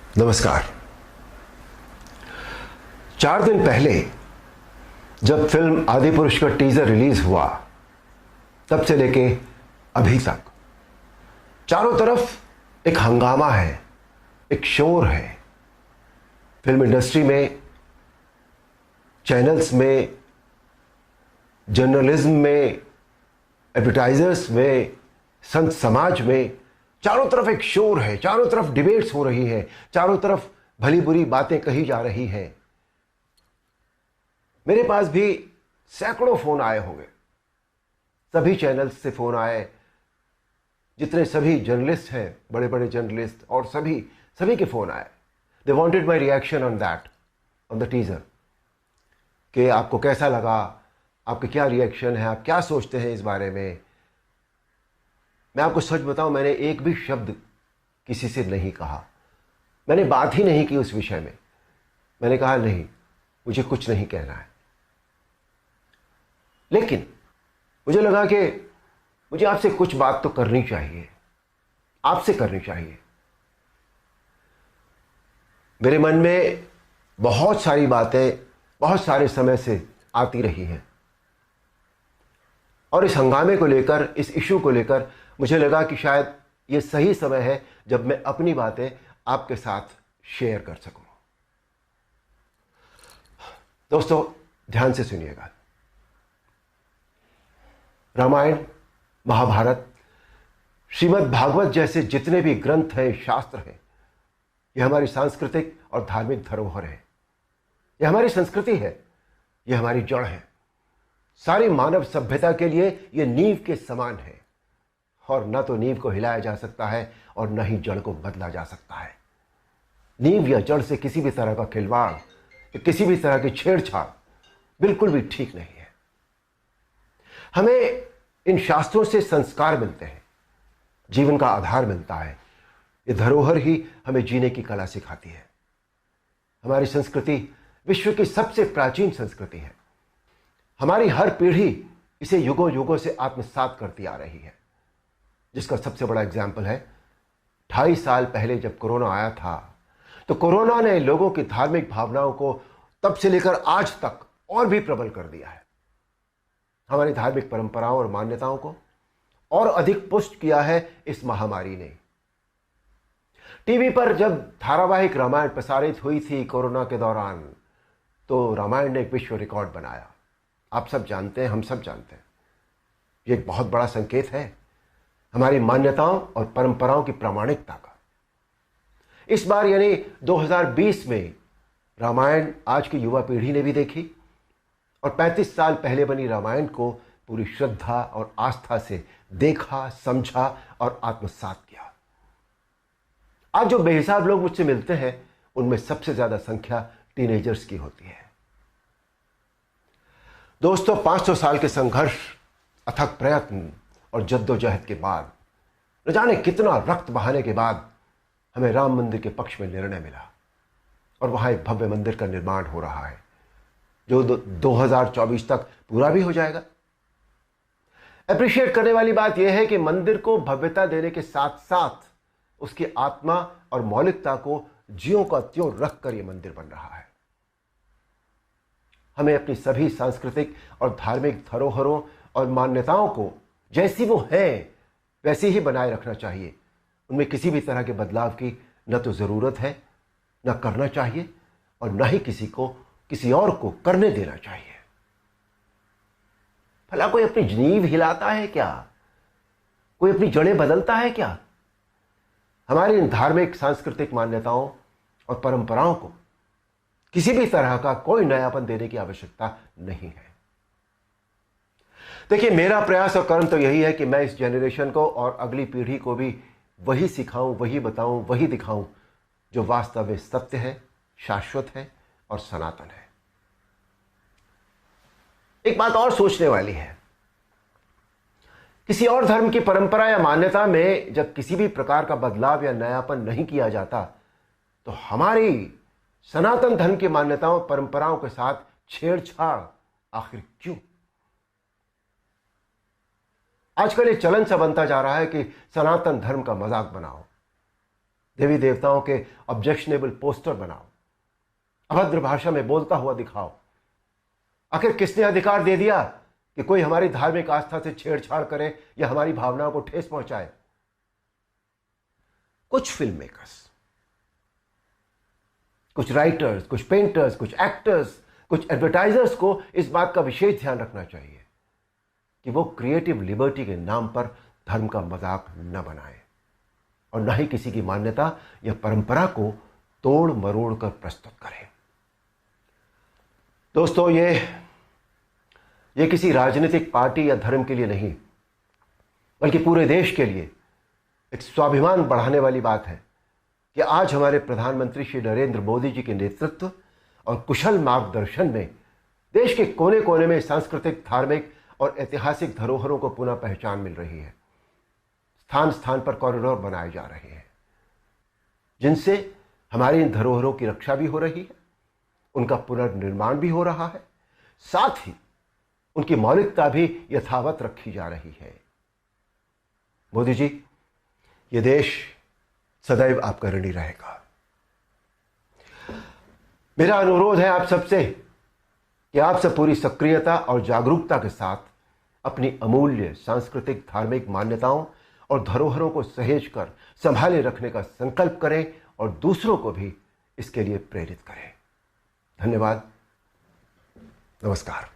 नमस्कार। 4 दिन पहले जब फिल्म आदिपुरुष का टीजर रिलीज हुआ, तब से लेके अभी तक चारों तरफ एक हंगामा है, एक शोर है। फिल्म इंडस्ट्री में, चैनल्स में, जर्नलिज्म में, एडवर्टाइजर्स में, संत समाज में चारों तरफ एक शोर है। चारों तरफ डिबेट्स हो रही है, चारों तरफ भली बुरी बातें कही जा रही हैं। मेरे पास भी सैकड़ों फोन आए होंगे, सभी चैनल्स से फोन आए, जितने सभी जर्नलिस्ट हैं, बड़े बड़े जर्नलिस्ट, और सभी के फोन आए। They wanted my reaction on that, on the teaser, कि आपको कैसा लगा, आपके क्या रिएक्शन है, आप क्या सोचते हैं इस बारे में। मैं आपको सच बताऊं, मैंने एक भी शब्द किसी से नहीं कहा, मैंने बात ही नहीं की उस विषय में। मैंने कहा नहीं, मुझे कुछ नहीं कहना है। लेकिन मुझे लगा कि मुझे आपसे कुछ बात तो करनी चाहिए, आपसे करनी चाहिए। मेरे मन में बहुत सारी बातें बहुत सारे समय से आती रही हैं, और इस हंगामे को लेकर, इस इशू को लेकर मुझे लगा कि शायद ये सही समय है जब मैं अपनी बातें आपके साथ शेयर कर सकूं। दोस्तों, ध्यान से सुनिएगा। रामायण, महाभारत, श्रीमद् भागवत जैसे जितने भी ग्रंथ हैं, शास्त्र हैं, यह हमारी सांस्कृतिक और धार्मिक धरोहर है। यह हमारी संस्कृति है, यह हमारी जड़ है। सारी मानव सभ्यता के लिए यह नींव के समान है, और न तो नींव को हिलाया जा सकता है और न ही जड़ को बदला जा सकता है। नींव या जड़ से किसी भी तरह का खिलवाड़, किसी भी तरह की छेड़छाड़ बिल्कुल भी ठीक नहीं है। हमें इन शास्त्रों से संस्कार मिलते हैं, जीवन का आधार मिलता है। ये धरोहर ही हमें जीने की कला सिखाती है। हमारी संस्कृति विश्व की सबसे प्राचीन संस्कृति है। हमारी हर पीढ़ी इसे युगों युगों से आत्मसात करती आ रही है, जिसका सबसे बड़ा एग्जाम्पल है 2.5 साल पहले जब कोरोना आया था, तो कोरोना ने लोगों की धार्मिक भावनाओं को तब से लेकर आज तक और भी प्रबल कर दिया है। हमारी धार्मिक परंपराओं और मान्यताओं को और अधिक पुष्ट किया है इस महामारी ने। टीवी पर जब धारावाहिक रामायण प्रसारित हुई थी कोरोना के दौरान, तो रामायण ने एक विश्व रिकॉर्ड बनाया। आप सब जानते हैं, हम सब जानते हैं, ये एक बहुत बड़ा संकेत है हमारी मान्यताओं और परंपराओं की प्रामाणिकता का। इस बार यानी 2020 में रामायण आज की युवा पीढ़ी ने भी देखी, और 35 साल पहले बनी रामायण को पूरी श्रद्धा और आस्था से देखा, समझा और आत्मसात किया। आज जो बेहिसाब लोग मुझसे मिलते हैं, उनमें सबसे ज्यादा संख्या टीनेजर्स की होती है। दोस्तों, 500 साल के संघर्ष, अथक प्रयत्न और जद्दोजहद के बाद, न जाने कितना रक्त बहाने के बाद, हमें राम मंदिर के पक्ष में निर्णय मिला, और वहां एक भव्य मंदिर का निर्माण हो रहा है, जो 2024 तक पूरा भी हो जाएगा। अप्रिशिएट करने वाली बात यह है कि मंदिर को भव्यता देने के साथ साथ उसकी आत्मा और मौलिकता को ज्यों का त्यों रखकर यह मंदिर बन रहा है। हमें अपनी सभी सांस्कृतिक और धार्मिक धरोहरों और मान्यताओं को जैसी वो हैं वैसी ही बनाए रखना चाहिए। उनमें किसी भी तरह के बदलाव की न तो जरूरत है, न करना चाहिए, और न ही किसी और को करने देना चाहिए। भला कोई अपनी नींव हिलाता है क्या? कोई अपनी जड़ें बदलता है क्या? हमारी इन धार्मिक सांस्कृतिक मान्यताओं और परंपराओं को किसी भी तरह का कोई नयापन देने की आवश्यकता नहीं है। देखिए, मेरा प्रयास और कर्म तो यही है कि मैं इस जनरेशन को और अगली पीढ़ी को भी वही सिखाऊं, वही बताऊं, वही दिखाऊं जो वास्तव में सत्य है, शाश्वत है और सनातन है। एक बात और सोचने वाली है, किसी और धर्म की परंपरा या मान्यता में जब किसी भी प्रकार का बदलाव या नयापन नहीं किया जाता, तो हमारी सनातन धर्म की मान्यताओं, परंपराओं के साथ छेड़छाड़ आखिर क्यों? आजकल ये चलन सा बनता जा रहा है कि सनातन धर्म का मजाक बनाओ। देवी देवताओं के ऑब्जेक्शनेबल पोस्टर बनाओ, अभद्र भाषा में बोलता हुआ दिखाओ। आखिर किसने अधिकार दे दिया कि कोई हमारी धार्मिक आस्था से छेड़छाड़ करे या हमारी भावनाओं को ठेस पहुंचाए? कुछ फिल्म मेकर्स, कुछ राइटर्स, कुछ पेंटर्स, कुछ एक्टर्स, कुछ एडवर्टाइजर्स को इस बात का विशेष ध्यान रखना चाहिए कि वो क्रिएटिव लिबर्टी के नाम पर धर्म का मजाक न बनाए और न ही किसी की मान्यता या परंपरा को तोड़ मरोड़ कर प्रस्तुत करें। दोस्तों, ये किसी राजनीतिक पार्टी या धर्म के लिए नहीं, बल्कि पूरे देश के लिए एक स्वाभिमान बढ़ाने वाली बात है कि आज हमारे प्रधानमंत्री श्री नरेंद्र मोदी जी के नेतृत्व और कुशल मार्गदर्शन में देश के कोने कोने में सांस्कृतिक, धार्मिक और ऐतिहासिक धरोहरों को पुनः पहचान मिल रही है। स्थान स्थान पर कॉरिडोर बनाए जा रहे हैं जिनसे हमारी इन धरोहरों की रक्षा भी हो रही है, उनका पुनर्निर्माण भी हो रहा है, साथ ही उनकी मौलिकता भी यथावत रखी जा रही है। मोदी जी, ये देश सदैव आपका ऋणी रहेगा। मेरा अनुरोध है आप सबसे कि आप सब पूरी सक्रियता और जागरूकता के साथ अपनी अमूल्य सांस्कृतिक, धार्मिक मान्यताओं और धरोहरों को सहेज कर संभाले रखने का संकल्प करें और दूसरों को भी इसके लिए प्रेरित करें। धन्यवाद। नमस्कार।